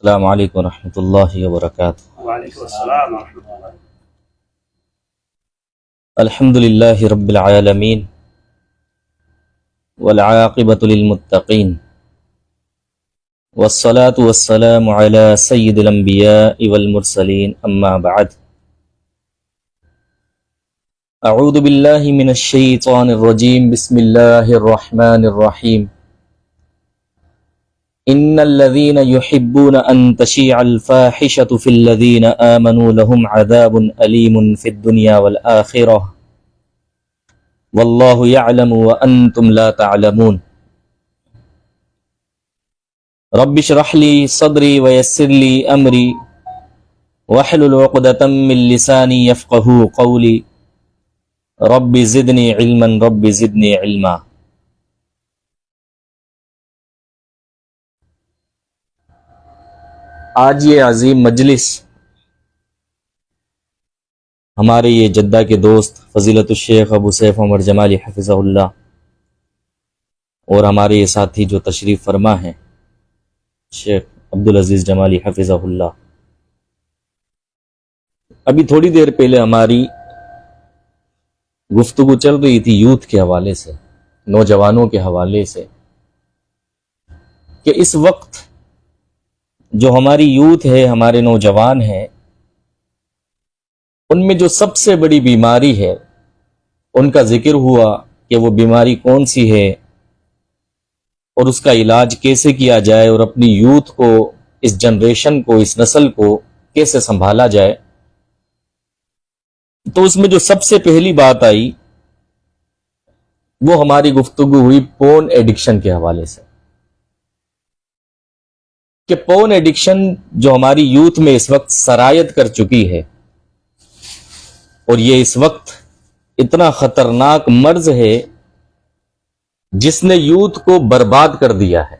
السلام علیکم ورحمۃ اللہ وبرکاتہ۔ وعلیکم السلام ورحمۃ اللہ۔ الحمد للہ رب العالمین والعاقبۃ للمتقین والصلاة والسلام علی سید الانبیاء والمرسلین، اما بعد۔ اعوذ باللہ من الشیطان الرجیم، بسم اللہ الرحمن الرحیم۔ ان الذين يحبون ان تشيع الفاحشة في الذين آمنوا لهم عذاب أليم في الدنيا والآخرة والله يعلم وأنتم لا تعلمون۔ رب اشرح لي صدري ويسر لي أمري واحلل عقدة من لساني يفقهوا قولي رب زدني علما رب زدني علما۔ آج یہ عظیم مجلس ہمارے یہ جدہ کے دوست فضیلت الشیخ ابو سیف عمر جمالی حفظہ اللہ اور ہمارے یہ ساتھی جو تشریف فرما ہیں شیخ عبدالعزیز جمالی حفظہ اللہ، ابھی تھوڑی دیر پہلے ہماری گفتگو چل رہی تھی یوتھ کے حوالے سے، نوجوانوں کے حوالے سے، کہ اس وقت جو ہماری یوتھ ہے، ہمارے نوجوان ہیں، ان میں جو سب سے بڑی بیماری ہے ان کا ذکر ہوا کہ وہ بیماری کون سی ہے اور اس کا علاج کیسے کیا جائے اور اپنی یوتھ کو، اس جنریشن کو، اس نسل کو کیسے سنبھالا جائے۔ تو اس میں جو سب سے پہلی بات آئی وہ ہماری گفتگو ہوئی پورن ایڈکشن کے حوالے سے، کہ پورن ایڈکشن جو ہماری یوتھ میں اس وقت سرایت کر چکی ہے، اور یہ اس وقت اتنا خطرناک مرض ہے جس نے یوتھ کو برباد کر دیا ہے،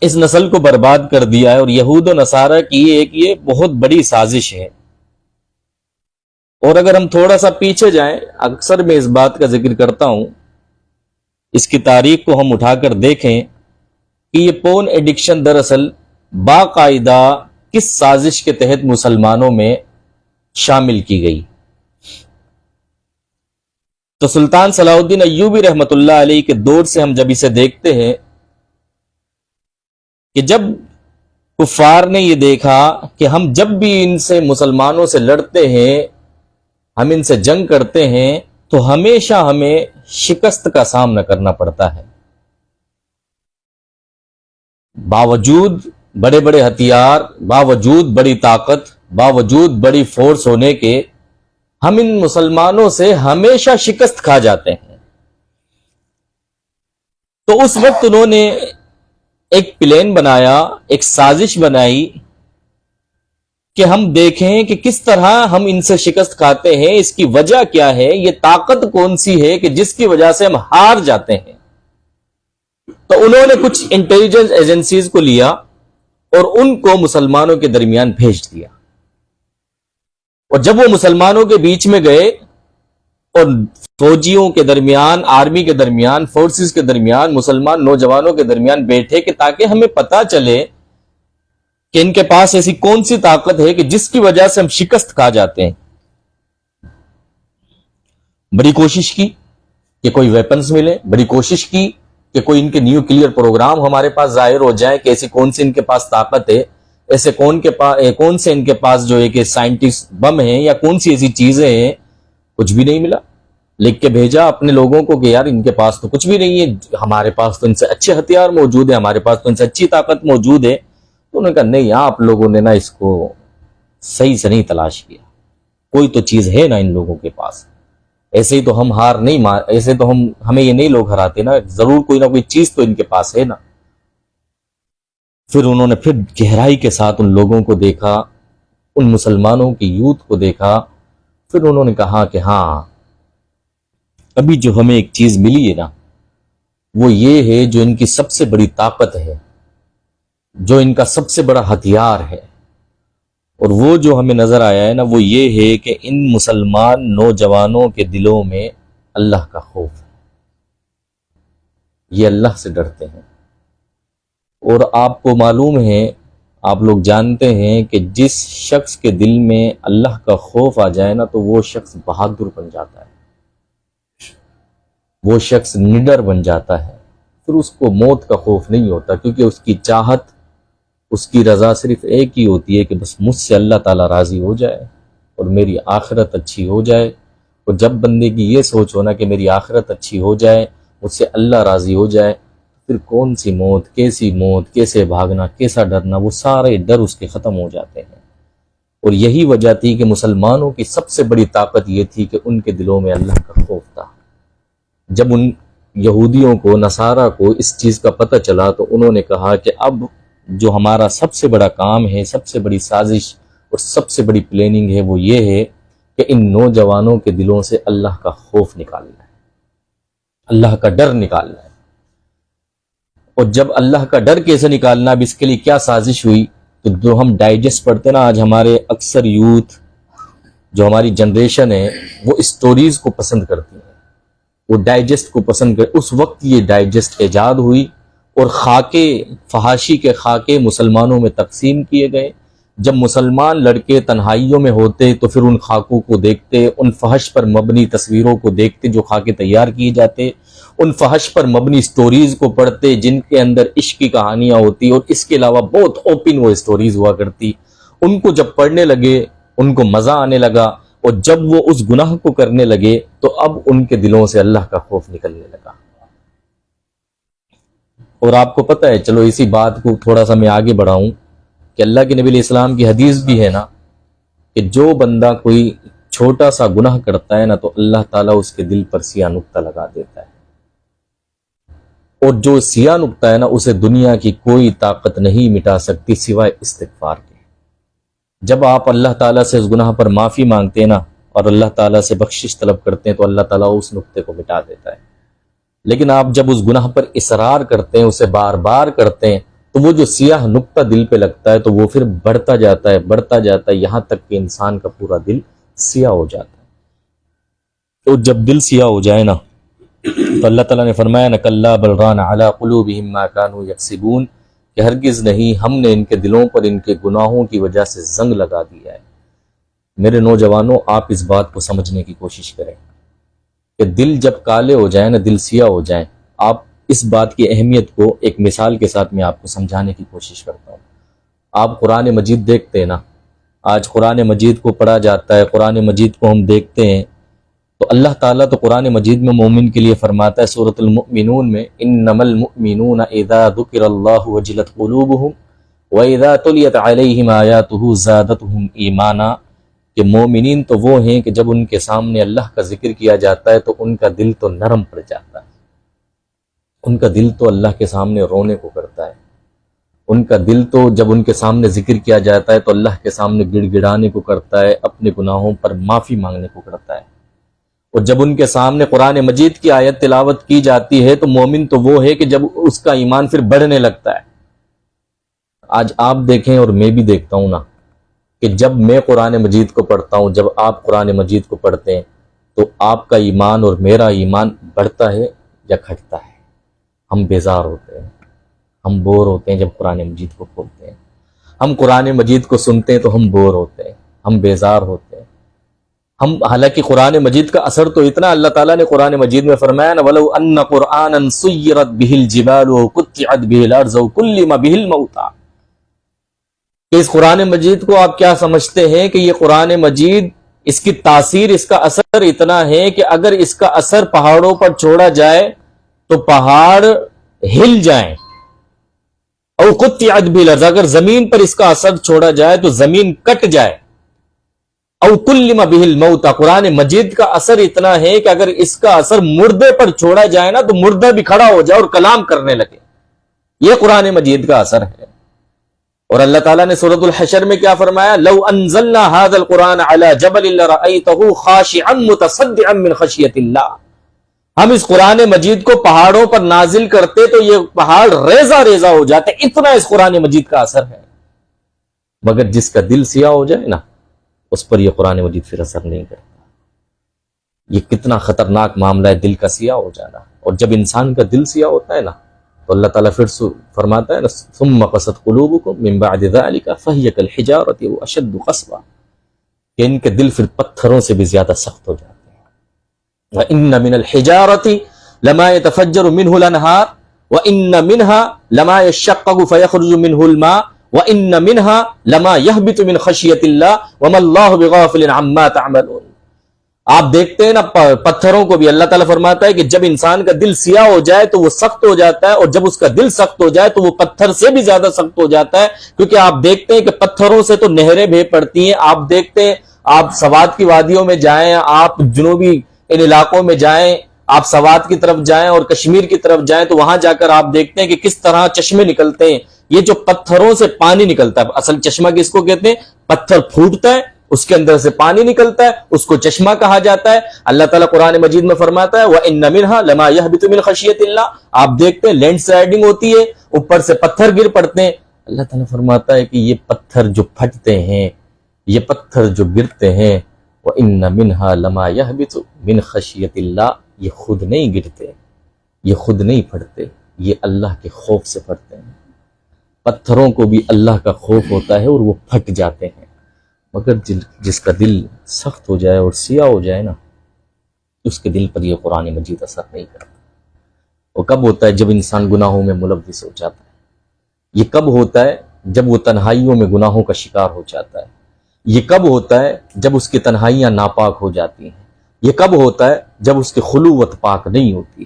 اس نسل کو برباد کر دیا ہے، اور یہود و نصارہ کی ایک یہ بہت بڑی سازش ہے۔ اور اگر ہم تھوڑا سا پیچھے جائیں، اکثر میں اس بات کا ذکر کرتا ہوں، اس کی تاریخ کو ہم اٹھا کر دیکھیں کہ یہ پورن ایڈکشن دراصل باقاعدہ کس سازش کے تحت مسلمانوں میں شامل کی گئی۔ تو سلطان صلاح الدین ایوبی رحمۃ اللہ علیہ کے دور سے ہم جب اسے دیکھتے ہیں کہ جب کفار نے یہ دیکھا کہ ہم جب بھی ان سے مسلمانوں سے لڑتے ہیں، ہم ان سے جنگ کرتے ہیں، تو ہمیشہ ہمیں شکست کا سامنا کرنا پڑتا ہے، باوجود بڑے بڑے ہتھیار، باوجود بڑی طاقت، باوجود بڑی فورس ہونے کے، ہم ان مسلمانوں سے ہمیشہ شکست کھا جاتے ہیں۔ تو اس وقت انہوں نے ایک پلان بنایا، ایک سازش بنائی کہ ہم دیکھیں کہ کس طرح ہم ان سے شکست کھاتے ہیں، اس کی وجہ کیا ہے، یہ طاقت کون سی ہے کہ جس کی وجہ سے ہم ہار جاتے ہیں۔ تو انہوں نے کچھ انٹیلیجنس ایجنسیز کو لیا اور ان کو مسلمانوں کے درمیان بھیج دیا، اور جب وہ مسلمانوں کے بیچ میں گئے اور فوجیوں کے درمیان، آرمی کے درمیان، فورسز کے درمیان، مسلمان نوجوانوں کے درمیان بیٹھے کہ تاکہ ہمیں پتہ چلے کہ ان کے پاس ایسی کون سی طاقت ہے کہ جس کی وجہ سے ہم شکست کھا جاتے ہیں۔ بڑی کوشش کی کہ کوئی ویپنز ملے، بڑی کوشش کی کہ کوئی ان کے نیوکلیئر پروگرام ہمارے پاس ظاہر ہو جائے کہ ایسی کون سی ان کے پاس طاقت ہے، ایسے کون سے ان کے پاس جو ہے کہ سائنٹسٹ بم ہیں یا کون سی ایسی چیزیں ہیں۔ کچھ بھی نہیں ملا۔ لکھ کے بھیجا اپنے لوگوں کو کہ یار ان کے پاس تو کچھ بھی نہیں ہے، ہمارے پاس تو ان سے اچھے ہتھیار موجود ہیں، ہمارے پاس تو ان سے اچھی طاقت موجود ہے۔ تو انہوں نے کہا نہیں، آپ لوگوں نے نا اس کو صحیح سے نہیں تلاش کیا، کوئی تو چیز ہے نا ان لوگوں کے پاس، ایسے ہی تو ہم ہار نہیں ایسے تو ہمیں یہ نہیں لوگ ہراتے نا، ضرور کوئی نہ کوئی چیز تو ان کے پاس ہے نا۔ پھر انہوں نے پھر گہرائی کے ساتھ ان لوگوں کو دیکھا، ان مسلمانوں کی یوتھ کو دیکھا، پھر انہوں نے کہا کہ ہاں ابھی جو ہمیں ایک چیز ملی ہے نا وہ یہ ہے جو ان کی سب سے بڑی طاقت ہے، جو ان کا سب سے بڑا ہتھیار ہے، اور وہ جو ہمیں نظر آیا ہے نا وہ یہ ہے کہ ان مسلمان نوجوانوں کے دلوں میں اللہ کا خوف ہے، یہ اللہ سے ڈرتے ہیں۔ اور آپ کو معلوم ہے آپ لوگ جانتے ہیں کہ جس شخص کے دل میں اللہ کا خوف آ جائے نا تو وہ شخص بہادر بن جاتا ہے، وہ شخص نڈر بن جاتا ہے، پھر اس کو موت کا خوف نہیں ہوتا، کیونکہ اس کی چاہت، اس کی رضا صرف ایک ہی ہوتی ہے کہ بس مجھ سے اللہ تعالیٰ راضی ہو جائے اور میری آخرت اچھی ہو جائے۔ اور جب بندے کی یہ سوچ ہونا کہ میری آخرت اچھی ہو جائے، مجھ سے اللہ راضی ہو جائے، پھر کون سی موت، کیسے بھاگنا، کیسا ڈرنا، وہ سارے ڈر اس کے ختم ہو جاتے ہیں۔ اور یہی وجہ تھی کہ مسلمانوں کی سب سے بڑی طاقت یہ تھی کہ ان کے دلوں میں اللہ کا خوف تھا۔ جب ان یہودیوں کو، نصارہ کو اس چیز کا پتہ چلا تو انہوں نے کہا کہ اب جو ہمارا سب سے بڑا کام ہے، سب سے بڑی سازش اور سب سے بڑی پلاننگ ہے، وہ یہ ہے کہ ان نوجوانوں کے دلوں سے اللہ کا خوف نکالنا ہے، اللہ کا ڈر نکالنا ہے۔ اور جب اللہ کا ڈر کیسے نکالنا، اب اس کے لیے کیا سازش ہوئی، تو جو ہم ڈائجسٹ پڑھتے نا، آج ہمارے اکثر یوتھ، جو ہماری جنریشن ہے، وہ اسٹوریز کو پسند کرتی ہیں، وہ ڈائجسٹ کو پسند کرتے۔ اس وقت یہ ڈائجسٹ ایجاد ہوئی اور خاکے، فحاشی کے خاکے مسلمانوں میں تقسیم کیے گئے۔ جب مسلمان لڑکے تنہائیوں میں ہوتے تو پھر ان خاکوں کو دیکھتے، ان فحش پر مبنی تصویروں کو دیکھتے جو خاکے تیار کیے جاتے، ان فحش پر مبنی سٹوریز کو پڑھتے جن کے اندر عشق کی کہانیاں ہوتی، اور اس کے علاوہ بہت اوپن وہ سٹوریز ہوا کرتی۔ ان کو جب پڑھنے لگے ان کو مزہ آنے لگا، اور جب وہ اس گناہ کو کرنے لگے تو اب ان کے دلوں سے اللہ کا خوف نکلنے لگا۔ اور آپ کو پتہ ہے، چلو اسی بات کو تھوڑا سا میں آگے بڑھاؤں کہ اللہ کے نبی علیہ السلام کی حدیث بھی ہے نا کہ جو بندہ کوئی چھوٹا سا گناہ کرتا ہے نا تو اللہ تعالیٰ اس کے دل پر سیاہ نقطہ لگا دیتا ہے، اور جو سیاہ نقطہ ہے نا اسے دنیا کی کوئی طاقت نہیں مٹا سکتی سوائے استغفار کے۔ جب آپ اللہ تعالیٰ سے اس گناہ پر معافی مانگتے ہیں نا اور اللہ تعالیٰ سے بخشش طلب کرتے ہیں تو اللہ تعالیٰ اس نقطے کو مٹا دیتا ہے۔ لیکن آپ جب اس گناہ پر اصرار کرتے ہیں، اسے بار بار کرتے ہیں، تو وہ جو سیاہ نقطہ دل پہ لگتا ہے تو وہ پھر بڑھتا جاتا ہے یہاں تک کہ انسان کا پورا دل سیاہ ہو جاتا ہے۔ تو جب دل سیاہ ہو جائے نا تو اللہ تعالیٰ نے فرمایا نا کلا بل ران علی قلوبہم ما کانوا یکسبون، کہ ہرگز نہیں، ہم نے ان کے دلوں پر ان کے گناہوں کی وجہ سے زنگ لگا دیا ہے۔ میرے نوجوانوں، آپ اس بات کو سمجھنے کی کوشش کریں کہ دل جب کالے ہو جائیں نا، دل سیاہ ہو جائیں، آپ اس بات کی اہمیت کو ایک مثال کے ساتھ میں آپ کو سمجھانے کی کوشش کرتا ہوں۔ آپ قرآن مجید دیکھتے ہیں نا، آج قرآن مجید کو پڑھا جاتا ہے، قرآن مجید کو ہم دیکھتے ہیں تو اللہ تعالیٰ تو قرآن مجید میں مومن کے لیے فرماتا ہے سورۃ المؤمنون میں انما المؤمنون اذا ذکر اللہ وجلت قلوبہم واذا تلیت علیہم آیاتہ زادتہم ایمانا، کہ مومنین تو وہ ہیں کہ جب ان کے سامنے اللہ کا ذکر کیا جاتا ہے تو ان کا دل تو نرم پڑ جاتا ہے، ان کا دل تو اللہ کے سامنے رونے کو کرتا ہے، ان کا دل تو جب ان کے سامنے ذکر کیا جاتا ہے تو اللہ کے سامنے گڑ گڑانے کو کرتا ہے، اپنے گناہوں پر معافی مانگنے کو کرتا ہے۔ اور جب ان کے سامنے قرآن مجید کی آیت تلاوت کی جاتی ہے تو مومن تو وہ ہے کہ جب اس کا ایمان پھر بڑھنے لگتا ہے۔ آج آپ دیکھیں اور میں بھی دیکھتا ہوں نا کہ جب میں قرآن مجید کو پڑھتا ہوں، جب آپ قرآن مجید کو پڑھتے ہیں تو آپ کا ایمان اور میرا ایمان بڑھتا ہے یا گھٹتا ہے؟ ہم بیزار ہوتے ہیں، ہم بور ہوتے ہیں جب قرآن مجید کو کھولتے ہیں، ہم قرآن مجید کو سنتے ہیں تو ہم بور ہوتے ہیں، ہم بیزار ہوتے ہیں۔ ہم حالانکہ قرآن مجید کا اثر تو اتنا، اللہ تعالیٰ نے قرآن مجید میں فرمایا نا وَلَوْ أَنَّ قُرْآنًا سُيِّرَتْ بِهِ الْجِبَالُ وَقُطِّعَتْ بِهِ الْأَرْضُ وَكُلِّمَ بِهِ الْمَوْتَى، کہ اس قرآن مجید کو آپ کیا سمجھتے ہیں کہ یہ قرآن مجید، اس کی تاثیر، اس کا اثر اتنا ہے کہ اگر اس کا اثر پہاڑوں پر چھوڑا جائے تو پہاڑ ہل جائیں، اور قطعت بِهِ الْأَرْضُ، اگر زمین پر اس کا اثر چھوڑا جائے تو زمین کٹ جائے، او کلم بِهِ الْمَوْتَى، قرآن مجید کا اثر اتنا ہے کہ اگر اس کا اثر مردے پر چھوڑا جائے نا تو مردہ بھی کھڑا ہو جائے اور کلام کرنے لگے۔ یہ قرآن مجید کا اثر ہے۔ اور اللہ تعالیٰ نے سورۃ الحشر میں کیا فرمایا؟ لو انزلنا هذا القرآن على جبل لرأيته خاشعا متصدعا من خشیۃ اللہ، ہم اس قرآن مجید کو پہاڑوں پر نازل کرتے تو یہ پہاڑ ریزہ ریزہ ہو جاتے، اتنا اس قرآن مجید کا اثر ہے۔ مگر جس کا دل سیاہ ہو جائے نا اس پر یہ قرآن مجید پھر اثر نہیں کرتا۔ یہ کتنا خطرناک معاملہ ہے دل کا سیاہ ہو جانا۔ اور جب انسان کا دل سیاہ ہوتا ہے نا تو اللہ تعالیٰ پھر فرماتا ہے ثم قست قلوبکم من بعد ذلک فہی کالحجارۃ واشد قسوا، کہ ان کے دل پھر پتھروں سے بھی زیادہ سخت ہو جاتے ہیں۔ وَإِنَّ مِنَ الْحِجَارَةِ لَمَا يَتَفَجَّرُ مِنْهُ الْأَنْهَارُ وَإِنَّ مِنْهَا لَمَا يَشَّقَّقُ فَيَخْرُجُ مِنْهُ الْمَاءُ وَإِنَّ مِنْهَا لَمَا يَهْبِطُ مِنْ خَشْيَةِ اللَّهِ وَمَا اللَّهُ بِغَافِلٍ عَمَّا تَعْمَلُونَ۔ آپ دیکھتے ہیں نا پتھروں کو بھی اللہ تعالیٰ فرماتا ہے کہ جب انسان کا دل سیاہ ہو جائے تو وہ سخت ہو جاتا ہے، اور جب اس کا دل سخت ہو جائے تو وہ پتھر سے بھی زیادہ سخت ہو جاتا ہے، کیونکہ آپ دیکھتے ہیں کہ پتھروں سے تو نہریں بہہ پڑتی ہیں۔ آپ دیکھتے ہیں، آپ سوات کی وادیوں میں جائیں، آپ جنوبی ان علاقوں میں جائیں، آپ سوات کی طرف جائیں اور کشمیر کی طرف جائیں تو وہاں جا کر آپ دیکھتے ہیں کہ کس طرح چشمے نکلتے ہیں۔ یہ جو پتھروں سے پانی نکلتا ہے، اصل چشمہ کس کو کہتے ہیں؟ پتھر پھوٹتا ہے، اس کے اندر سے پانی نکلتا ہے، اس کو چشمہ کہا جاتا ہے۔ اللہ تعالیٰ قرآن مجید میں فرماتا ہے وَإِنَّ مِنْهَا لَمَا يَهْبِطُ مِنْ خَشْيَةِ اللَّهِ۔ آپ دیکھتے ہیں لینڈ سلائیڈنگ ہوتی ہے، اوپر سے پتھر گر پڑتے ہیں۔ اللہ تعالیٰ فرماتا ہے کہ یہ پتھر جو پھٹتے ہیں، یہ پتھر جو گرتے ہیں، وَإِنَّ مِنْهَا لَمَا يَهْبِطُ مِنْ خَشْيَةِ اللَّهِ، یہ خود نہیں گرتے، یہ خود نہیں پھٹتے، یہ اللہ کے خوف سے پھٹتے ہیں۔ پتھروں کو بھی اللہ کا خوف ہوتا ہے اور وہ پھٹ جاتے ہیں، مگر جس کا دل سخت ہو جائے اور سیاہ ہو جائے نا، اس کے دل پر یہ قرآن مجید اثر نہیں کرتا۔ وہ کب ہوتا ہے؟ جب انسان گناہوں میں ملوث ہو جاتا ہے۔ یہ کب ہوتا ہے؟ جب وہ تنہائیوں میں گناہوں کا شکار ہو جاتا ہے۔ یہ کب ہوتا ہے؟ جب اس کی تنہائیاں ناپاک ہو جاتی ہیں۔ یہ کب ہوتا ہے؟ جب اس کی خلوت پاک نہیں ہوتی۔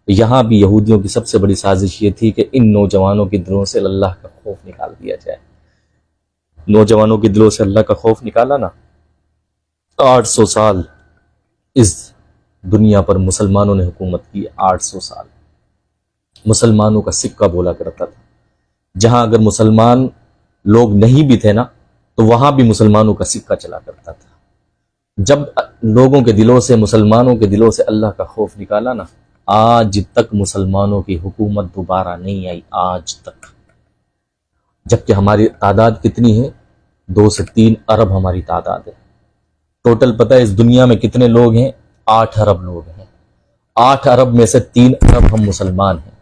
یہاں بھی یہودیوں کی سب سے بڑی سازش یہ تھی کہ ان نوجوانوں کے دلوں سے اللہ کا خوف نکال دیا جائے۔ نوجوانوں کے دلوں سے اللہ کا خوف نکالا نا، 800 سال اس دنیا پر مسلمانوں نے حکومت کی۔ 800 سال مسلمانوں کا سکہ بولا کرتا تھا۔ جہاں اگر مسلمان لوگ نہیں بھی تھے نا تو وہاں بھی مسلمانوں کا سکہ چلا کرتا تھا۔ جب لوگوں کے دلوں سے، مسلمانوں کے دلوں سے اللہ کا خوف نکالا نا، آج تک مسلمانوں کی حکومت دوبارہ نہیں آئی، آج تک۔ جبکہ ہماری تعداد کتنی ہے؟ 2 سے 3 ارب ہماری تعداد ہے۔ ٹوٹل پتہ ہے اس دنیا میں کتنے لوگ ہیں؟ 8 ارب لوگ ہیں۔ 8 ارب میں سے 3 ارب ہم مسلمان ہیں۔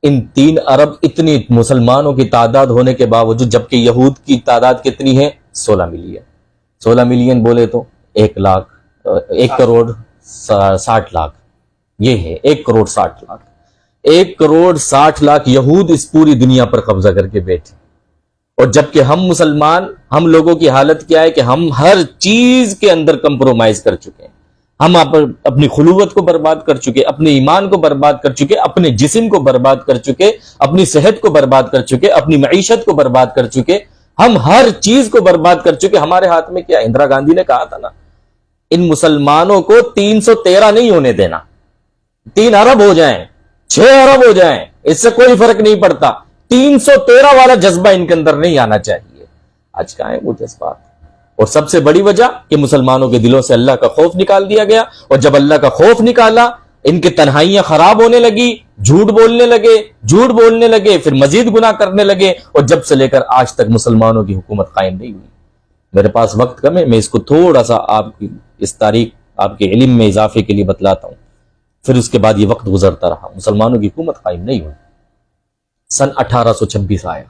ان 3 ارب اتنی مسلمانوں کی تعداد ہونے کے باوجود، جبکہ یہود کی تعداد کتنی ہے؟ 16 ملین۔ 16 ملین بولے تو 1 کروڑ 60 لاکھ، یہ ہے 1 کروڑ 60 لاکھ۔ 1 کروڑ 60 لاکھ یہود اس پوری دنیا پر قبضہ کر کے بیٹھے، اور جبکہ ہم مسلمان، ہم لوگوں کی حالت کیا ہے کہ ہم ہر چیز کے اندر کمپرومائز کر چکے ہیں۔ ہم اپنی خلوت کو برباد کر چکے، اپنے ایمان کو برباد کر چکے، اپنے جسم کو برباد کر چکے، اپنی صحت کو برباد کر چکے، اپنی معیشت کو برباد کر چکے، ہم ہر چیز کو برباد کر چکے۔ ہمارے ہاتھ میں کیا؟ اندرا گاندھی نے کہا تھا نا، ان مسلمانوں کو 313 نہیں ہونے دینا، 3 ارب ہو جائیں، 6 ارب ہو جائیں، اس سے کوئی فرق نہیں پڑتا، 313 والا جذبہ ان کے اندر نہیں آنا چاہیے۔ آج کہاں ہے وہ جذبات؟ اور سب سے بڑی وجہ کہ مسلمانوں کے دلوں سے اللہ کا خوف نکال دیا گیا، اور جب اللہ کا خوف نکالا، ان کی تنہائیاں خراب ہونے لگی، جھوٹ بولنے لگے، پھر مزید گناہ کرنے لگے، اور جب سے لے کر آج تک مسلمانوں کی حکومت قائم نہیں ہوئی۔ میرے پاس وقت کم ہے، میں اس کو تھوڑا سا آپ کی اس تاریخ، آپ کے علم میں اضافے کے لیے بتلاتا ہوں، پھر اس کے بعد یہ وقت گزرتا رہا، مسلمانوں کی حکومت قائم نہیں ہوئی۔ سن 1826 آیا۔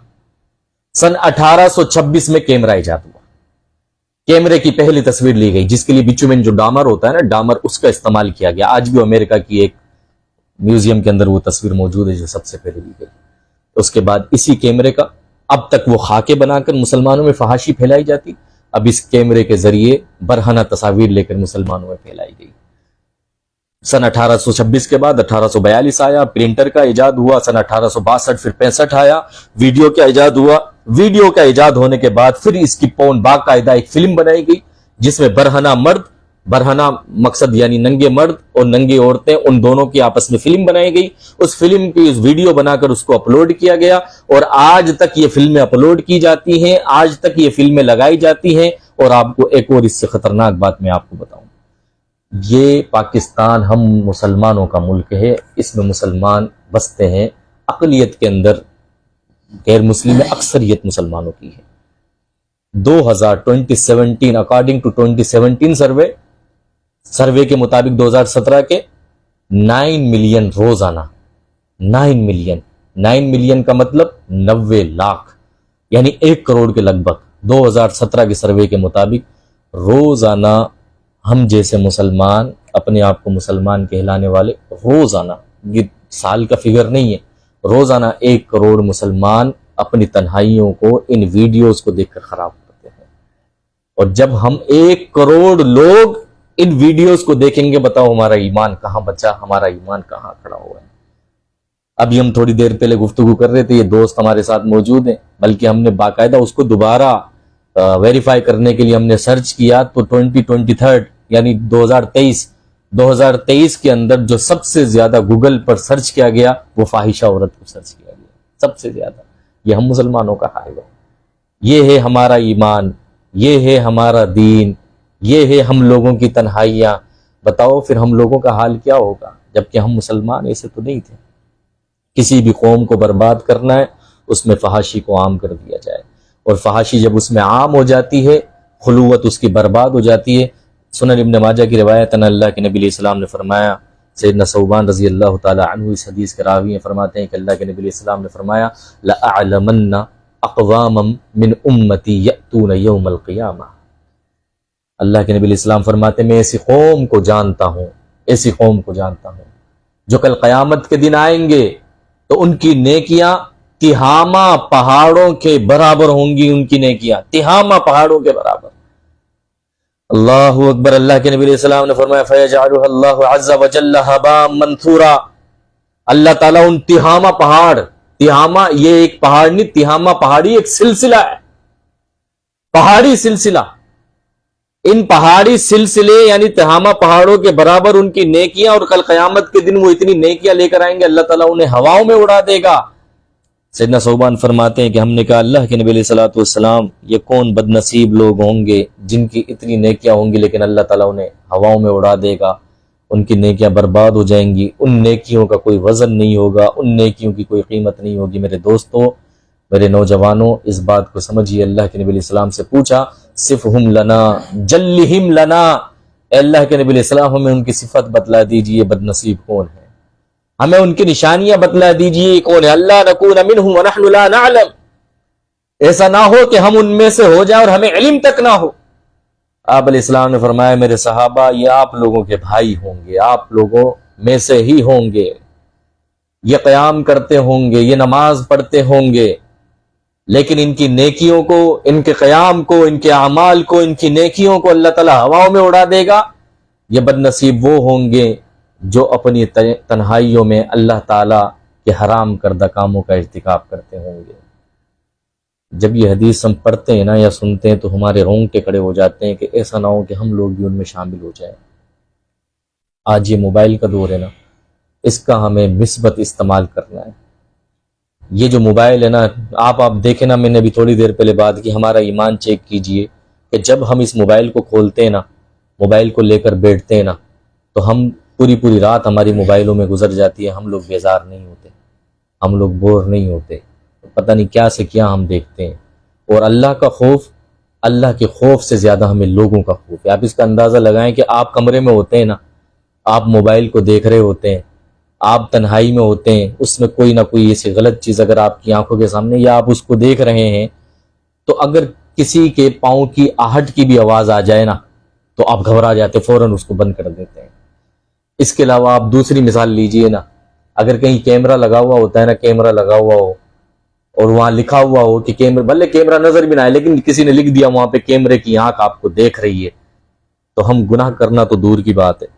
سن 1826 میں کیمرہ ایجاد ہوا۔ کیمرے کی پہلی تصویر لی گئی، جس کے لیے بچومن جو ڈامر ہوتا ہے نا، ڈامر، اس کا استعمال کیا گیا۔ آج بھی امریکہ کی ایک میوزیم کے اندر وہ تصویر موجود ہے جو سب سے پہلے لی گئی۔ اس کے بعد اسی کیمرے کا اب تک وہ خاکے بنا کر مسلمانوں میں فحاشی پھیلائی جاتی، اب اس کیمرے کے ذریعے برہنہ تصاویر لے کر مسلمانوں میں پھیلائی گئی۔ سن 1826 کے بعد 1842 آیا، پرنٹر کا ایجاد ہوا۔ سن 1862 پھر 65 آیا، ویڈیو کا ایجاد ہوا۔ ویڈیو کا ایجاد ہونے کے بعد پھر اس کی باقاعدہ ایک فلم بنائی گئی، جس میں برہنہ مقصد یعنی ننگے مرد اور ننگی عورتیں، ان دونوں کی آپس میں فلم بنائی گئی۔ اس فلم کی ویڈیو بنا کر اس کو اپلوڈ کیا گیا، اور آج تک یہ فلمیں اپلوڈ کی جاتی ہیں، آج تک یہ فلمیں لگائی جاتی ہیں۔ اور آپ کو ایک اور اس سے خطرناک بات میں آپ کو بتاؤں، یہ پاکستان ہم مسلمانوں کا ملک ہے، اس میں مسلمان بستے ہیں، اقلیت کے اندر غیر مسلم اکثریت مسلمانوں کی ہے۔ 2017 اکارڈنگ ٹو 2017 سروے کے مطابق 2017 کے 9 ملین روزانہ 9 ملین 9 ملین کا مطلب 90 لاکھ، یعنی 1 کروڑ کے لگ بھگ 2017 کے سروے کے مطابق روزانہ ہم جیسے مسلمان، اپنے آپ کو مسلمان کہلانے والے، روزانہ، یہ سال کا فگر نہیں ہے، روزانہ 1 کروڑ مسلمان اپنی تنہائیوں کو ان ویڈیوز کو دیکھ کر خراب کرتے ہیں۔ اور جب ہم 1 کروڑ لوگ ان ویڈیوز کو دیکھیں گے، بتاؤ ہمارا ایمان کہاں بچا، ہمارا ایمان کہاں کھڑا ہوا ہے؟ ابھی ہم تھوڑی دیر پہلے گفتگو کر رہے تھے، یہ دوست ہمارے ساتھ موجود ہیں، بلکہ ہم نے باقاعدہ اس کو دوبارہ ویریفائی کرنے کے لیے ہم نے سرچ کیا تو 2023 یعنی 2023 کے اندر جو سب سے زیادہ گوگل پر سرچ کیا گیا وہ فاحشہ عورت کو سرچ کیا گیا، سب سے زیادہ۔ یہ ہم مسلمانوں کا حال ہے، یہ ہے ہمارا ایمان، یہ ہے ہمارا دین، یہ ہے ہم لوگوں کی تنہائیاں۔ بتاؤ پھر ہم لوگوں کا حال کیا ہوگا، جبکہ ہم مسلمان ایسے تو نہیں تھے۔ کسی بھی قوم کو برباد کرنا ہے، اس میں فحاشی کو عام کر دیا جائے، اور فحاشی جب اس میں عام ہو جاتی ہے، خلوت اس کی برباد ہو جاتی ہے۔ سنن ابن ماجہ کی روایت ہے، اللہ کے نبی علیہ السلام نے فرمایا، سیدنا ثوبان رضی اللہ تعالی عنہ اس حدیث کے راوی ہیں، فرماتے ہیں کہ اللہ کے نبی علیہ السلام نے فرمایا، لَأَعْلَمَنَّ اقواما من امتی یأتون یوم القیامہ۔ اللہ کے نبی علیہ السلام فرماتے ہیں میں ایسی قوم کو جانتا ہوں، ایسی قوم کو جانتا ہوں جو کل قیامت کے دن آئیں گے تو ان کی نیکیاں تہامہ پہاڑوں کے برابر ہوں گی، ان کی نیکیاں تہامہ پہاڑوں کے برابر۔ اللہ اکبر۔ اللہ کے نبی علیہ السلام نے فرمایا فَيَجْعَلُهَا اللَّهُ عَزَّ وَجَلَّ هَبَاءً مَنْثُورًا، اللہ تعالیٰ ان تہامہ پہاڑ، تہامہ یہ ایک پہاڑ نہیں، تہامہ پہاڑی ایک سلسلہ ہے، پہاڑی سلسلہ، ان پہاڑی سلسلے یعنی تہامہ پہاڑوں کے برابر ان کی نیکیاں، اور کل قیامت کے دن وہ اتنی نیکیاں لے کر آئیں گے اللہ تعالیٰ انہیں ہواؤں میں اڑا دے گا۔ سیدنا ثوبان فرماتے ہیں کہ ہم نے کہا اللہ کے نبی علیہ الصلوۃ والسلام یہ کون بد نصیب لوگ ہوں گے جن کی اتنی نیکیاں ہوں گی لیکن اللہ تعالیٰ انہیں ہواؤں میں اڑا دے گا، ان کی نیکیاں برباد ہو جائیں گی، ان نیکیوں کا کوئی وزن نہیں ہوگا، ان نیکیوں کی کوئی قیمت نہیں ہوگی۔ میرے دوستوں، میرے نوجوانوں، اس بات کو سمجھیے۔ اللہ کے نبی علیہ السلام سے پوچھا صفہم لنا جلہم لنا، اے اللہ کے نبی علیہ السلام ہمیں ان کی صفت بتلا دیجئے، بد نصیب کون ہے، ہمیں ان کی نشانیاں بتلا دیجئے کون ہے۔ اللہ نکون منہم ونحن لا نعلم، ایسا نہ ہو کہ ہم ان میں سے ہو جائیں اور ہمیں علم تک نہ ہو۔ آپ علیہ السلام نے فرمایا میرے صحابہ یہ آپ لوگوں کے بھائی ہوں گے، آپ لوگوں میں سے ہی ہوں گے، یہ قیام کرتے ہوں گے، یہ نماز پڑھتے ہوں گے، لیکن ان کی نیکیوں کو، ان کے قیام کو، ان کے اعمال کو، ان کی نیکیوں کو اللہ تعالیٰ ہواؤں میں اڑا دے گا۔ یہ بد نصیب وہ ہوں گے جو اپنی تنہائیوں میں اللہ تعالیٰ کے حرام کردہ کاموں کا ارتکاب کرتے ہوں گے۔ جب یہ حدیث ہم پڑھتے ہیں نا یا سنتے ہیں تو ہمارے رونگٹے کھڑے ہو جاتے ہیں کہ ایسا نہ ہو کہ ہم لوگ بھی ان میں شامل ہو جائیں۔ آج یہ موبائل کا دور ہے نا، اس کا ہمیں مثبت استعمال کرنا ہے۔ یہ جو موبائل ہے نا، آپ دیکھیں نا، میں نے ابھی تھوڑی دیر پہلے بات کی، ہمارا ایمان چیک کیجئے کہ جب ہم اس موبائل کو کھولتے ہیں نا، موبائل کو لے کر بیٹھتے ہیں نا، تو ہم پوری رات ہماری موبائلوں میں گزر جاتی ہے، ہم لوگ بیزار نہیں ہوتے، ہم لوگ بور نہیں ہوتے، پتہ نہیں کیا سے کیا ہم دیکھتے ہیں۔ اور اللہ کا خوف، اللہ کے خوف سے زیادہ ہمیں لوگوں کا خوف ہے۔ آپ اس کا اندازہ لگائیں کہ آپ کمرے میں ہوتے ہیں نا، آپ موبائل کو دیکھ رہے ہوتے ہیں، آپ تنہائی میں ہوتے ہیں، اس میں کوئی نہ کوئی ایسی غلط چیز اگر آپ کی آنکھوں کے سامنے یا آپ اس کو دیکھ رہے ہیں، تو اگر کسی کے پاؤں کی آہٹ کی بھی آواز آ جائے نا تو آپ گھبرا جاتے، فوراً اس کو بند کر دیتے ہیں۔ اس کے علاوہ آپ دوسری مثال لیجئے نا، اگر کہیں کیمرہ لگا ہوا ہوتا ہے نا، کیمرہ لگا ہوا ہو اور وہاں لکھا ہوا ہو کہ کیمرہ، بھلے کیمرہ نظر بھی نہ آئے لیکن کسی نے لکھ دیا وہاں پہ کیمرے کی آنکھ آپ کو دیکھ رہی ہے، تو ہم گناہ کرنا تو دور کی بات ہے،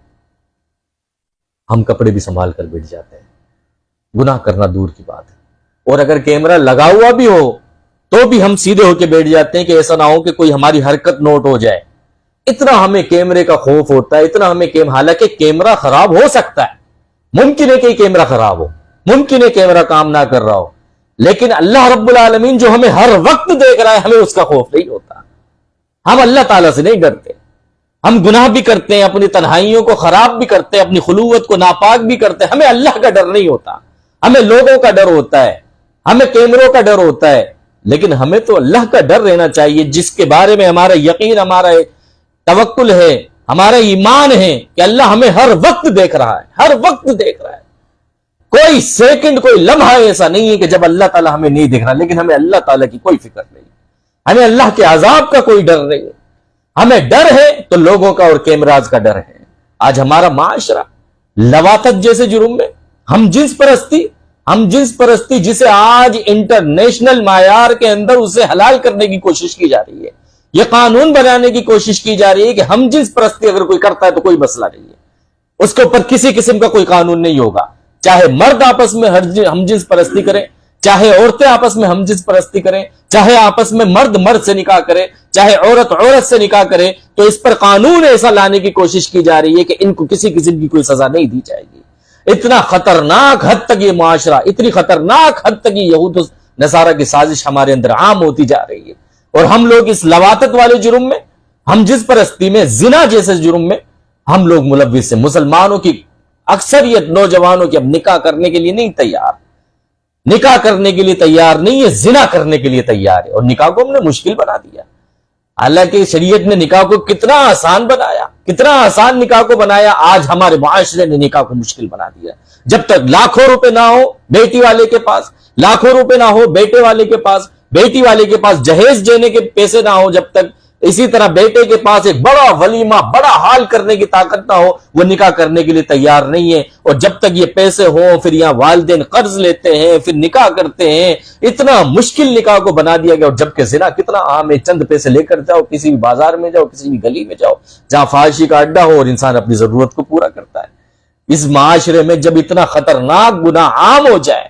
ہم کپڑے بھی سنبھال کر بیٹھ جاتے ہیں، گناہ کرنا دور کی بات ہے۔ اور اگر کیمرہ لگا ہوا بھی ہو تو بھی ہم سیدھے ہو کے بیٹھ جاتے ہیں کہ ایسا نہ ہو کہ کوئی ہماری حرکت نوٹ ہو جائے۔ اتنا ہمیں کیمرے کا خوف ہوتا ہے، اتنا ہمیں حالانکہ کیمرہ خراب ہو سکتا ہے، ممکن ہے کہ کیمرہ خراب ہو، ممکن ہے کیمرہ کام نہ کر رہا ہو، لیکن اللہ رب العالمین جو ہمیں ہر وقت دیکھ رہا ہے، ہمیں اس کا خوف نہیں ہوتا۔ ہم اللہ تعالیٰ سے نہیں ڈرتے، ہم گناہ بھی کرتے ہیں، اپنی تنہائیوں کو خراب بھی کرتے ہیں، اپنی خلوت کو ناپاک بھی کرتے ہیں، ہمیں اللہ کا ڈر نہیں ہوتا، ہمیں لوگوں کا ڈر ہوتا ہے، ہمیں کیمروں کا ڈر ہوتا ہے، لیکن ہمیں تو اللہ کا ڈر رہنا چاہیے، جس کے بارے میں ہمارا یقین، ہمارا توکل ہے، ہمارا ایمان ہے کہ اللہ ہمیں ہر وقت دیکھ رہا ہے، ہر وقت دیکھ رہا ہے۔ کوئی سیکنڈ کوئی لمحہ ایسا نہیں ہے کہ جب اللہ تعالیٰ ہمیں نہیں دیکھ رہا، لیکن ہمیں اللہ تعالیٰ کی کوئی فکر نہیں، ہمیں اللہ کے عذاب کا کوئی ڈر نہیں، ہمیں ڈر ہے تو لوگوں کا اور کیمراز کا ڈر ہے۔ آج ہمارا معاشرہ لواطت جیسے جرم میں، ہم جنس پرستی جسے آج انٹرنیشنل معیار کے اندر اسے حلال کرنے کی کوشش کی جا رہی ہے، یہ قانون بنانے کی کوشش کی جا رہی ہے کہ ہم جنس پرستی اگر کوئی کرتا ہے تو کوئی مسئلہ نہیں ہے، اس کے اوپر کسی قسم کا کوئی قانون نہیں ہوگا، چاہے مرد آپس میں ہم جنس پرستی کریں، چاہے عورتیں آپس میں ہم جنس پرستی کریں، چاہے آپس میں مرد سے نکاح کرے، چاہے عورت سے نکاح کرے، تو اس پر قانون ایسا لانے کی کوشش کی جا رہی ہے کہ ان کو کسی قسم کی کوئی سزا نہیں دی جائے گی۔ اتنا خطرناک حد تک یہ معاشرہ، اتنی خطرناک حد تک یہ یہود و نصارہ کی سازش ہمارے اندر عام ہوتی جا رہی ہے، اور ہم لوگ اس لواطت والے جرم میں، ہم جنس پرستی میں، زنا جیسے جرم میں ہم لوگ ملوث ہیں۔ مسلمانوں کی اکثریت نوجوانوں کی اب نکاح کرنے کے لیے نہیں تیار، نکاح کرنے کے لیے تیار نہیں ہے، زنا کرنے کے لیے تیار ہے، اور نکاح کو ہم نے مشکل بنا دیا۔ حالانکہ شریعت نے نکاح کو کتنا آسان بنایا، کتنا آسان نکاح کو بنایا، آج ہمارے معاشرے نے نکاح کو مشکل بنا دیا۔ جب تک لاکھوں روپے نہ ہو بیٹی والے کے پاس، لاکھوں روپے نہ ہو بیٹے والے کے پاس، بیٹی والے کے پاس جہیز دینے کے پیسے نہ ہو، جب تک اسی طرح بیٹے کے پاس ایک بڑا ولیمہ، بڑا حال کرنے کی طاقت نہ ہو، وہ نکاح کرنے کے لیے تیار نہیں ہے۔ اور جب تک یہ پیسے ہوں، پھر یہاں والدین قرض لیتے ہیں، پھر نکاح کرتے ہیں، اتنا مشکل نکاح کو بنا دیا گیا۔ اور جبکہ زنا کتنا عام ہے، چند پیسے لے کر جاؤ، کسی بھی بازار میں جاؤ، کسی بھی گلی میں جاؤ جہاں فحاشی کا اڈا ہو، اور انسان اپنی ضرورت کو پورا کرتا ہے۔ اس معاشرے میں جب اتنا خطرناک گناہ عام ہو جائے،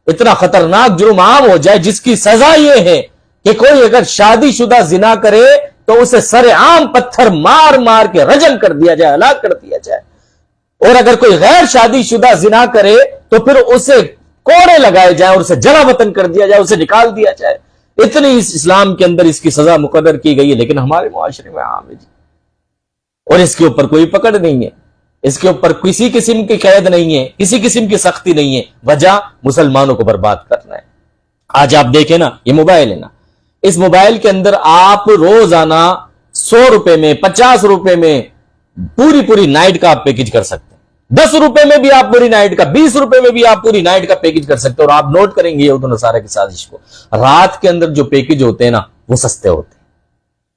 اتنا خطرناک جرم عام ہو جائے، جس کی سزا یہ ہے کہ کوئی اگر شادی شدہ زنا کرے تو اسے سر عام پتھر مار مار کے رجم کر دیا جائے، ہلاک کر دیا جائے، اور اگر کوئی غیر شادی شدہ زنا کرے تو پھر اسے کوڑے لگائے جائیں اور اسے جلا وطن کر دیا جائے، اسے نکال دیا جائے۔ اتنی اس اسلام کے اندر اس کی سزا مقرر کی گئی ہے، لیکن ہمارے معاشرے میں عام ہے جی، اور اس کے اوپر کوئی پکڑ نہیں ہے، اس کے اوپر کسی قسم کی قید نہیں ہے، کسی قسم کی سختی نہیں ہے۔ وجہ مسلمانوں کو برباد کرنا ہے۔ آج آپ دیکھیں نا، یہ موبائل ہے نا، اس موبائل کے اندر آپ روزانہ 100 روپے میں، 50 روپے میں پوری نائٹ کا آپ پیکج کر سکتے ہیں، 10 روپے میں بھی آپ پوری نائٹ کا، 20 روپے میں بھی آپ پوری نائٹ کا پیکج کر سکتے ہیں۔ اور آپ نوٹ کریں گے یہود و نصارہ کی سازش کو، رات کے اندر جو پیکج ہوتے ہیں نا وہ سستے ہوتے ہیں،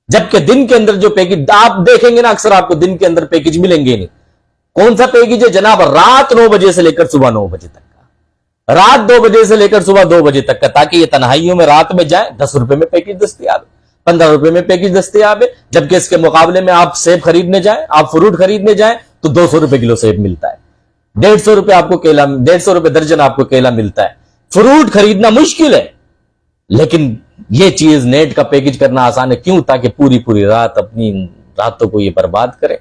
جبکہ دن کے اندر جو پیکج آپ دیکھیں گے نا، اکثر آپ کو دن کے اندر پیکج ملیں گے نہیں۔ کون سا پیکج ہے جناب؟ رات 9 بجے سے لے کر صبح 9 بجے تک کا، رات 2 بجے سے لے کر صبح 2 بجے تک کا، تاکہ یہ تنہائیوں میں رات میں جائیں۔ 10 روپے میں پیکج دستیاب ہے، 15 روپے میں پیکج دستیاب ہے، جبکہ اس کے مقابلے میں آپ سیب خریدنے جائیں، آپ فروٹ خریدنے جائیں تو 200 روپے کلو سیب ملتا ہے، 150 روپے آپ کو کیلا، 150 روپے درجن آپ کو کیلا ملتا ہے۔ فروٹ خریدنا مشکل ہے، لیکن یہ چیز نیٹ کا پیکج کرنا آسان ہے۔ کیوں؟ تاکہ پوری رات اپنی راتوں کو یہ برباد کرے،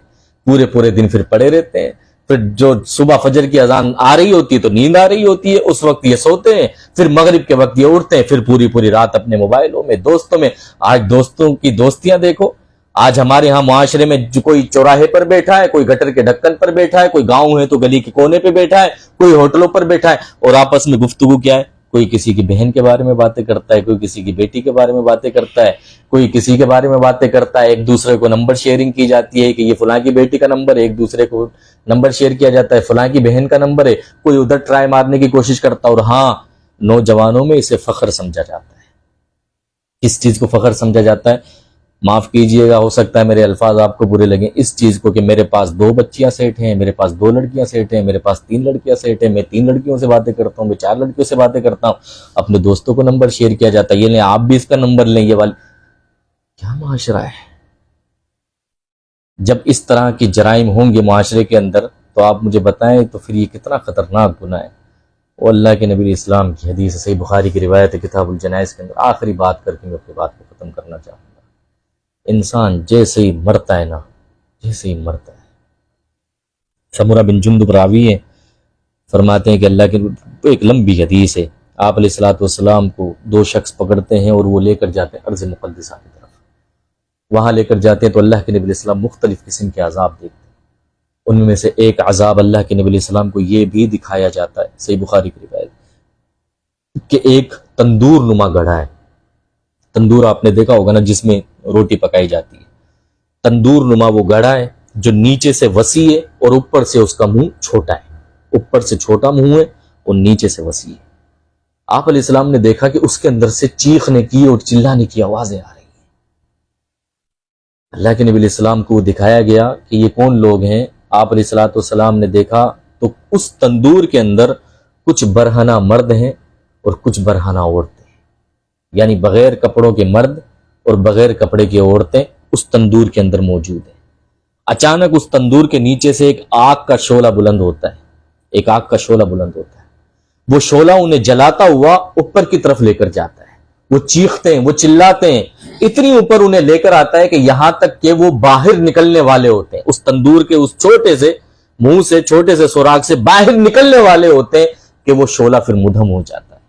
پورے دن پھر پڑے رہتے ہیں۔ پھر جو صبح فجر کی اذان آ رہی ہوتی ہے تو نیند آ رہی ہوتی ہے، اس وقت یہ سوتے ہیں، پھر مغرب کے وقت یہ اٹھتے ہیں، پھر پوری رات اپنے موبائلوں میں، دوستوں میں۔ آج دوستوں کی دوستیاں دیکھو، آج ہمارے ہاں معاشرے میں جو کوئی چوراہے پر بیٹھا ہے، کوئی گٹر کے ڈھکن پر بیٹھا ہے، کوئی گاؤں ہے تو گلی کے کونے پہ بیٹھا ہے، کوئی ہوٹلوں پر بیٹھا ہے، اور آپس میں گفتگو کیا ہے؟ کوئی کسی کی بہن کے بارے میں باتیں کرتا ہے، کوئی کسی کی بیٹی کے بارے میں باتیں کرتا ہے، کوئی کسی کے بارے میں باتیں کرتا ہے۔ ایک دوسرے کو نمبر شیئرنگ کی جاتی ہے کہ یہ فلاں کی بیٹی کا نمبر ہے، ایک دوسرے کو نمبر شیئر کیا جاتا ہے، فلاں کی بہن کا نمبر ہے، کوئی ادھر ٹرائی مارنے کی کوشش کرتا ہے۔ اور ہاں، نوجوانوں میں اسے فخر سمجھا جاتا ہے۔ کس چیز کو فخر سمجھا جاتا ہے؟ معاف کیجئے گا، ہو سکتا ہے میرے الفاظ آپ کو برے لگیں، اس چیز کو کہ میرے پاس 2 بچیاں سیٹ ہیں، میرے پاس 2 لڑکیاں سیٹ ہیں، میرے پاس 3 لڑکیاں سیٹ ہیں، میں 3 لڑکیوں سے باتیں کرتا ہوں، میں 4 لڑکیوں سے باتیں کرتا ہوں۔ اپنے دوستوں کو نمبر شیئر کیا جاتا ہے، یہ لیں آپ بھی اس کا نمبر لیں، یہ والی کیا معاشرہ ہے؟ جب اس طرح کی جرائم ہوں گے معاشرے کے اندر تو آپ مجھے بتائیں تو پھر یہ کتنا خطرناک گناہ ہے۔ اور اللہ کے نبی اسلام کی حدیث، صحیح بخاری کی روایت ہے کتاب الجنائز کے اندر۔ آخری بات کر کے میں اپنی بات کو ختم کرنا چاہوں گا۔ انسان جیسے ہی مرتا ہے نا، جیسے ہی مرتا ہے، سمرہ بن جندب راوی ہے، فرماتے ہیں کہ اللہ کے ایک لمبی حدیث ہے، آپ علیہ الصلوۃ والسلام کو 2 شخص پکڑتے ہیں اور وہ لے کر جاتے ہیں ارض مقدسہ کی طرف۔ وہاں لے کر جاتے ہیں تو اللہ کے نبی علیہ السلام مختلف قسم کے عذاب دیکھتے ہیں۔ ان میں سے ایک عذاب اللہ کے نبی علیہ السلام کو یہ بھی دکھایا جاتا ہے، صحیح بخاری کی روایت، کہ ایک تندور نما گڑھا ہے۔ تندور آپ نے دیکھا ہوگا نا، جس میں روٹی پکائی جاتی ہے۔ تندور نما وہ گڑھا ہے جو نیچے سے وسیع ہے اور اوپر سے اس کا منہ چھوٹا ہے، اوپر سے چھوٹا منہ ہے وہ نیچے سے وسیع ہے۔ آپ علیہ السلام نے دیکھا کہ اس کے اندر سے چیخنے کی اور چلانے کی آوازیں آ رہی ہیں۔ اللہ کے نبی علیہ السلام کو دکھایا گیا کہ یہ کون لوگ ہیں۔ آپ علیہ الصلوۃ والسلام نے دیکھا تو اس تندور کے اندر کچھ برہنہ مرد ہیں اور کچھ برہنہ عورتیں ہیں، یعنی بغیر کپڑوں کے مرد اور بغیر کپڑے کی عورتیں اس تندور کے اندر موجود ہیں۔ اچانک اس تندور کے نیچے سے ایک آگ کا شعلہ بلند ہوتا ہے، ایک آگ کا شعلہ بلند ہوتا ہے۔ وہ شعلہ انہیں جلاتا ہوا اوپر کی طرف لے کر جاتا ہے۔ وہ چیختے ہیں، وہ چلاتے ہیں، اتنی اوپر انہیں لے کر آتا ہے کہ یہاں تک کہ وہ باہر نکلنے والے ہوتے ہیں، اس تندور کے اس چھوٹے سے منہ سے، چھوٹے سے سوراخ سے باہر نکلنے والے ہوتے ہیں کہ وہ شعلہ پھر مدھم ہو جاتا ہے۔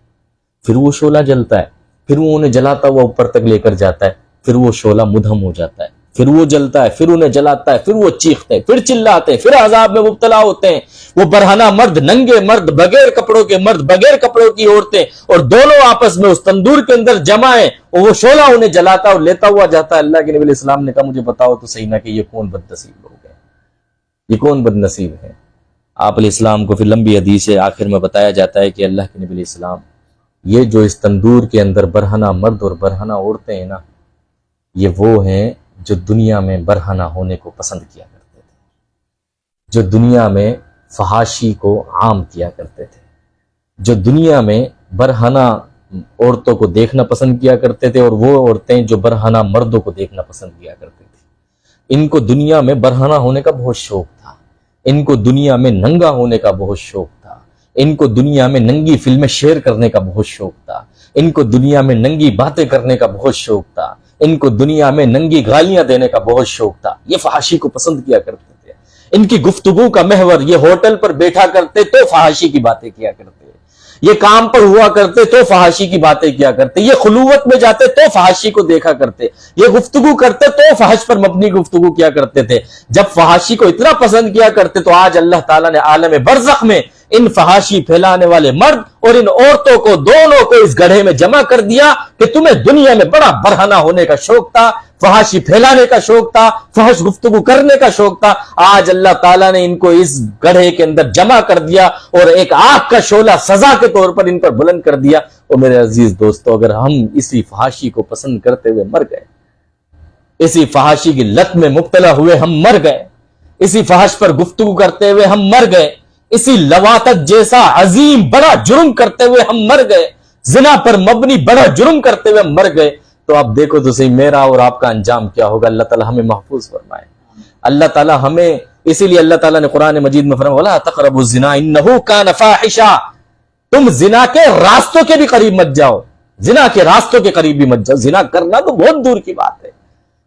پھر وہ شعلہ جلتا ہے، پھر وہ انہیں جلاتا ہوا اوپر تک لے کر جاتا ہے، پھر وہ شعلہ مدھم ہو جاتا ہے، پھر وہ جلتا ہے، پھر انہیں جلاتا ہے، پھر وہ چیختے ہیں، پھر چلاتے ہیں، پھر عذاب میں مبتلا ہوتے ہیں۔ وہ برہنہ مرد، ننگے مرد، بغیر کپڑوں کے مرد، بغیر کپڑوں کی عورتیں، اور دونوں آپس میں اس تندور کے اندر جمع ہیں، اور وہ شعلہ انہیں جلاتا اور لیتا ہوا جاتا ہے۔ اللہ کے نبی علیہ السلام نے کہا مجھے بتاؤ تو صحیح نہ کہ یہ کون بد نصیب لوگ ہیں، یہ کون بد نصیب ہیں۔ آپ علیہ السلام کو پھر لمبی حدیث ہے، آخر میں بتایا جاتا ہے کہ اللہ کے نبی علیہ السلام یہ جو اس تندور کے اندر برہنہ مرد اور برہنہ عورتیں ہیں نا، یہ وہ ہیں جو دنیا میں برہنہ ہونے کو پسند کیا کرتے تھے، جو دنیا میں فحاشی کو عام کیا کرتے تھے، جو دنیا میں برہنہ عورتوں کو دیکھنا پسند کیا کرتے تھے، اور وہ عورتیں جو برہنہ مردوں کو دیکھنا پسند کیا کرتے تھے۔ ان کو دنیا میں برہنہ ہونے کا بہت شوق تھا، ان کو دنیا میں ننگا ہونے کا بہت شوق تھا، ان کو دنیا میں ننگی فلمیں شیئر کرنے کا بہت شوق تھا، ان کو دنیا میں ننگی باتیں کرنے کا بہت شوق تھا، ان کو دنیا میں ننگی گالیاں دینے کا بہت شوق تھا۔ یہ فحاشی کو پسند کیا کرتے تھے۔ ان کی گفتگو کا محور، یہ ہوٹل پر بیٹھا کرتے تو فحاشی کی باتیں کیا کرتے، یہ کام پر ہوا کرتے تو فحاشی کی باتیں کیا کرتے، یہ خلوت میں جاتے تو فحاشی کو دیکھا کرتے، یہ گفتگو کرتے تو فحش پر مبنی گفتگو کیا کرتے تھے۔ جب فحاشی کو اتنا پسند کیا کرتے تو آج اللہ تعالیٰ نے عالم برزخ میں ان فحاشی پھیلانے والے مرد اور ان عورتوں کو دونوں کو اس گڑھے میں جمع کر دیا کہ تمہیں دنیا میں بڑا برہنہ ہونے کا شوق تھا، فحاشی پھیلانے کا شوق تھا، فحش گفتگو کرنے کا شوق تھا۔ آج اللہ تعالیٰ نے ان کو اس گڑھے کے اندر جمع کر دیا اور ایک آگ کا شعلہ سزا کے طور پر ان پر بلند کر دیا۔ اور میرے عزیز دوستو، اگر ہم اسی فحاشی کو پسند کرتے ہوئے مر گئے، اسی فحاشی کی لت میں مبتلا ہوئے ہم مر گئے، اسی فحش پر گفتگو کرتے ہوئے ہم مر گئے، اسی لواطت جیسا عظیم بڑا جرم کرتے ہوئے ہم مر گئے، زنا پر مبنی بڑا جرم کرتے ہوئے ہم مر گئے، تو آپ دیکھو تو صحیح میرا اور آپ کا انجام کیا ہوگا۔ اللہ تعالیٰ ہمیں محفوظ فرمائے، اللہ تعالیٰ ہمیں، اسی لیے اللہ تعالیٰ نے قرآن مجید میں فرمایا وَلَا تَقْرَبُوا الزِّنَا إِنَّهُ كَانَ فَاحِشًا، تم زنا کے راستوں کے بھی قریب مت جاؤ، زنا کے راستوں کے قریب بھی مت جاؤ۔ زنا کرنا تو بہت دور کی بات ہے،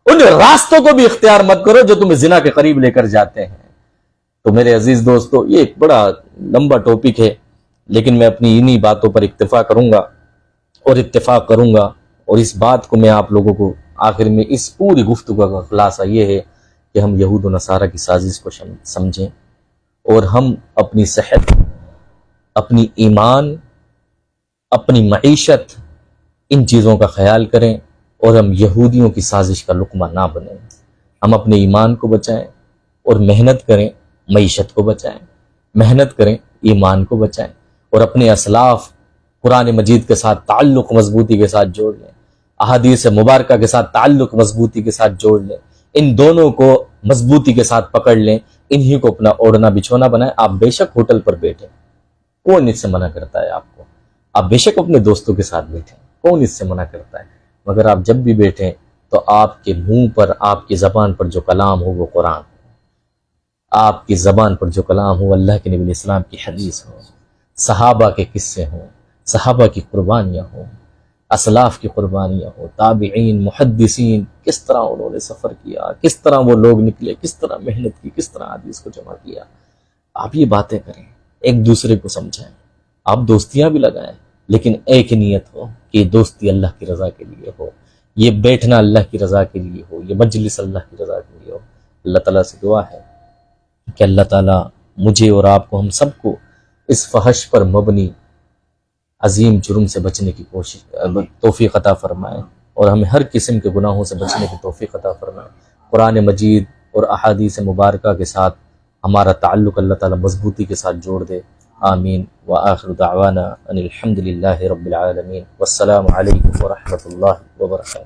ان راستوں کو بھی اختیار مت کرو جو تمہیں زنا کے قریب لے کر جاتے ہیں۔ تو میرے عزیز دوستو، یہ ایک بڑا لمبا ٹاپک ہے، لیکن میں اپنی انہی باتوں پر اکتفا کروں گا اور اتفاق کروں گا، اور اس بات کو میں آپ لوگوں کو آخر میں اس پوری گفتگو کا خلاصہ یہ ہے کہ ہم یہود و نصارہ کی سازش کو سمجھیں، اور ہم اپنی صحت، اپنی ایمان، اپنی معیشت، ان چیزوں کا خیال کریں، اور ہم یہودیوں کی سازش کا لقمہ نہ بنیں۔ ہم اپنے ایمان کو بچائیں اور محنت کریں، معیشت کو بچائیں، محنت کریں، ایمان کو بچائیں، اور اپنے اسلاف قرآن مجید کے ساتھ تعلق مضبوطی کے ساتھ جوڑ لیں، احادیث مبارکہ کے ساتھ تعلق مضبوطی کے ساتھ جوڑ لیں، ان دونوں کو مضبوطی کے ساتھ پکڑ لیں، انہی کو اپنا اوڑھنا بچھونا بنائیں۔ آپ بے شک ہوٹل پر بیٹھیں، کون اس سے منع کرتا ہے آپ کو؟ آپ بے شک اپنے دوستوں کے ساتھ بیٹھیں، کون اس سے منع کرتا ہے؟ مگر آپ جب بھی بیٹھیں تو آپ کے منہ پر، آپ کی زبان پر جو کلام ہو وہ قرآن ہو، آپ کی زبان پر جو کلام ہو اللہ کے نبی علیہ السلام کی حدیث ہو، صحابہ کے قصے ہوں، صحابہ کی قربانیاں ہوں، اسلاف کی قربانیاں ہوں، تابعین، محدثین، کس طرح انہوں نے سفر کیا، کس طرح وہ لوگ نکلے، کس طرح محنت کی، کس طرح حدیث کو جمع کیا۔ آپ یہ باتیں کریں، ایک دوسرے کو سمجھائیں، آپ دوستیاں بھی لگائیں، لیکن ایک نیت ہو کہ یہ دوستی اللہ کی رضا کے لیے ہو، یہ بیٹھنا اللہ کی رضا کے لیے ہو، یہ مجلس اللہ کی رضا کے لیے ہو۔ اللہ تعالیٰ سے دعا ہے کہ اللہ تعالیٰ مجھے اور آپ کو، ہم سب کو اس فحش پر مبنی عظیم جرم سے بچنے کی توفیق عطا فرمائے، اور ہمیں ہر قسم کے گناہوں سے بچنے کی توفیق عطا فرمائے۔ قرآن مجید اور احادیث مبارکہ کے ساتھ ہمارا تعلق اللہ تعالیٰ مضبوطی کے ساتھ جوڑ دے، آمین وآخر دعوانا ان الحمد للہ رب العالمین والسلام علیکم ورحمۃ اللہ وبرکاتہ.